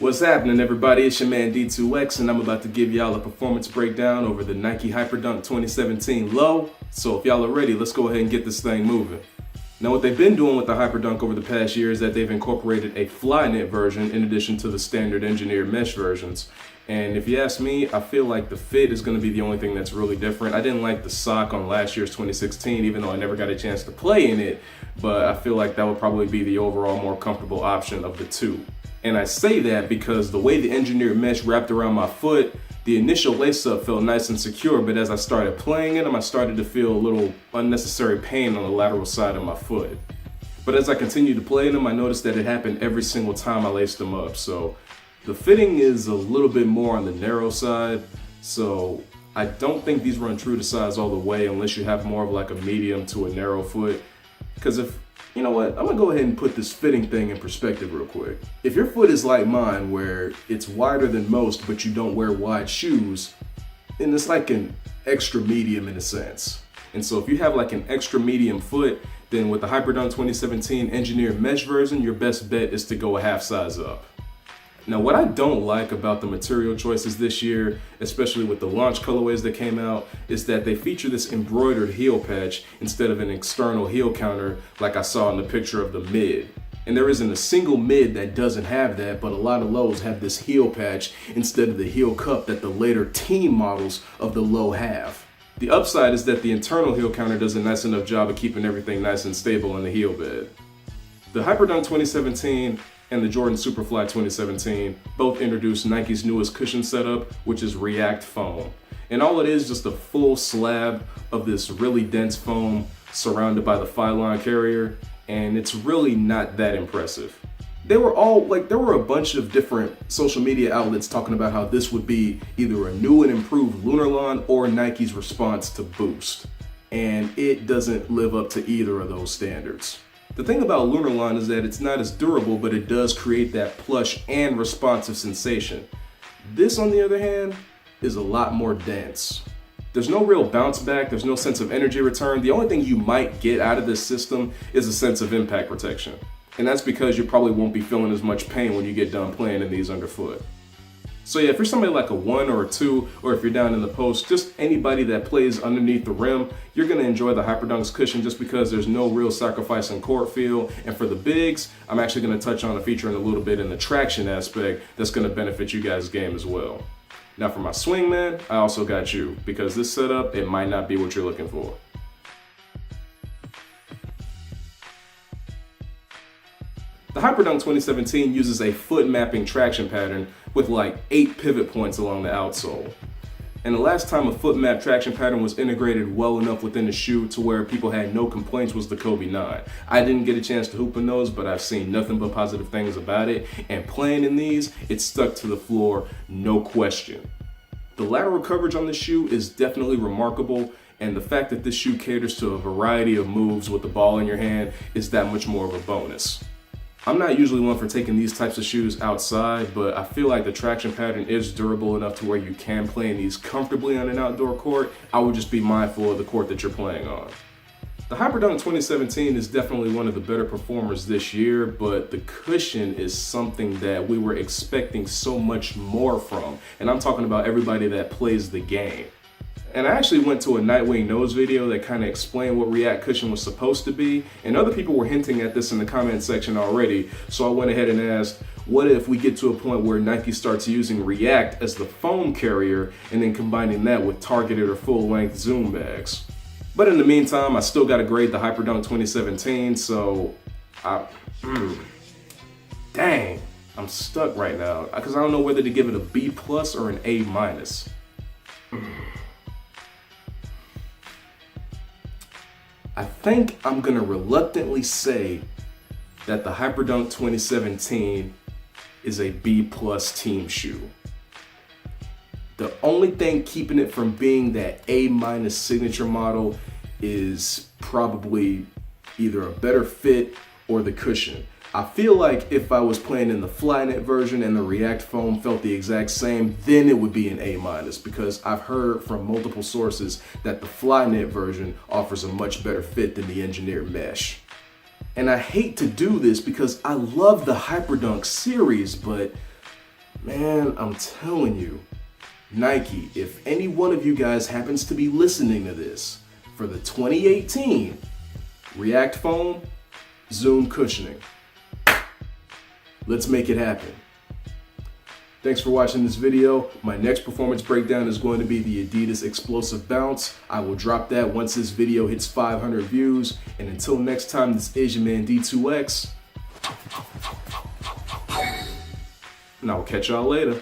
What's happening, everybody? It's your man D2X, and I'm about to give y'all a performance breakdown over the Nike Hyperdunk 2017 Low. So if y'all are ready, let's go ahead and get this thing moving. Now, what they've been doing with the Hyperdunk over the past year is that they've incorporated a Flyknit version in addition to the standard engineered mesh versions. And if you ask me, I feel like the fit is going to be the only thing that's really different. I didn't like the sock on last year's 2016, even though I never got a chance to play in it, but I feel like that would probably be the overall more comfortable option of the two. And I say that because the way the engineered mesh wrapped around my foot, the initial lace-up felt nice and secure, but as I started playing in them, I started to feel a little unnecessary pain on the lateral side of my foot. But as I continued to play in them, I noticed that it happened every single time I laced them up. So the fitting is a little bit more on the narrow side, so I don't think these run true to size all the way unless you have more of like a medium to a narrow foot. Because you know what, I'm gonna go ahead and put this fitting thing in perspective real quick. If your foot is like mine, where it's wider than most, but you don't wear wide shoes, then it's like an extra medium in a sense. And so if you have like an extra medium foot, then with the Hyperdunk 2017 engineered mesh version, your best bet is to go a half size up. Now, what I don't like about the material choices this year, especially with the launch colorways that came out, is that they feature this embroidered heel patch instead of an external heel counter like I saw in the picture of the mid. And there isn't a single mid that doesn't have that, but a lot of lows have this heel patch instead of the heel cup that the later team models of the low have. The upside is that the internal heel counter does a nice enough job of keeping everything nice and stable in the heel bed. The Hyperdunk 2017 and the Jordan Superfly 2017 both introduced Nike's newest cushion setup, which is React foam. And all it is just a full slab of this really dense foam surrounded by the Phylon carrier, and it's really not that impressive. There were a bunch of different social media outlets talking about how this would be either a new and improved Lunarlon or Nike's response to Boost. And it doesn't live up to either of those standards. The thing about Lunarlon is that it's not as durable, but it does create that plush and responsive sensation. This, on the other hand, is a lot more dense. There's no real bounce back, there's no sense of energy return. The only thing you might get out of this system is a sense of impact protection. And that's because you probably won't be feeling as much pain when you get done playing in these underfoot. So yeah, if you're somebody like a 1 or a 2, or if you're down in the post, just anybody that plays underneath the rim, you're gonna enjoy the Hyperdunk's cushion just because there's no real sacrifice in court feel. And for the bigs, I'm actually gonna touch on a feature in a little bit in the traction aspect that's gonna benefit you guys' game as well. Now for my swingman, I also got you, because this setup, it might not be what you're looking for. The Hyperdunk 2017 uses a foot mapping traction pattern with like 8 pivot points along the outsole. And the last time a foot map traction pattern was integrated well enough within the shoe to where people had no complaints was the Kobe 9. I didn't get a chance to hoop in those, but I've seen nothing but positive things about it. And playing in these, it stuck to the floor, no question. The lateral coverage on the shoe is definitely remarkable, and the fact that this shoe caters to a variety of moves with the ball in your hand is that much more of a bonus. I'm not usually one for taking these types of shoes outside, but I feel like the traction pattern is durable enough to where you can play in these comfortably on an outdoor court. I would just be mindful of the court that you're playing on. The Hyperdunk 2017 is definitely one of the better performers this year, but the cushion is something that we were expecting so much more from. And I'm talking about everybody that plays the game. And I actually went to a Nightwing Nose video that kind of explained what React cushion was supposed to be, and other people were hinting at this in the comment section already, so I went ahead and asked, what if we get to a point where Nike starts using React as the foam carrier and then combining that with targeted or full-length Zoom bags? But in the meantime, I still got to grade the Hyperdunk 2017, so dang, I'm stuck right now, because I don't know whether to give it a B+ or an A-. I think I'm gonna reluctantly say that the Hyperdunk 2017 is a B+ team shoe. The only thing keeping it from being that A- signature model is probably either a better fit or the cushion. I feel like if I was playing in the Flyknit version and the React foam felt the exact same, then it would be an A-, because I've heard from multiple sources that the Flyknit version offers a much better fit than the engineered mesh. And I hate to do this because I love the Hyperdunk series, but Man, I'm telling you, Nike, if any one of you guys happens to be listening to this, for the 2018 React Foam Zoom cushioning, let's make it happen. Thanks for watching this video. My next performance breakdown is going to be the Adidas Explosive Bounce. I will drop that once this video hits 500 views. And until next time, this is your man D2X. And I will catch y'all later.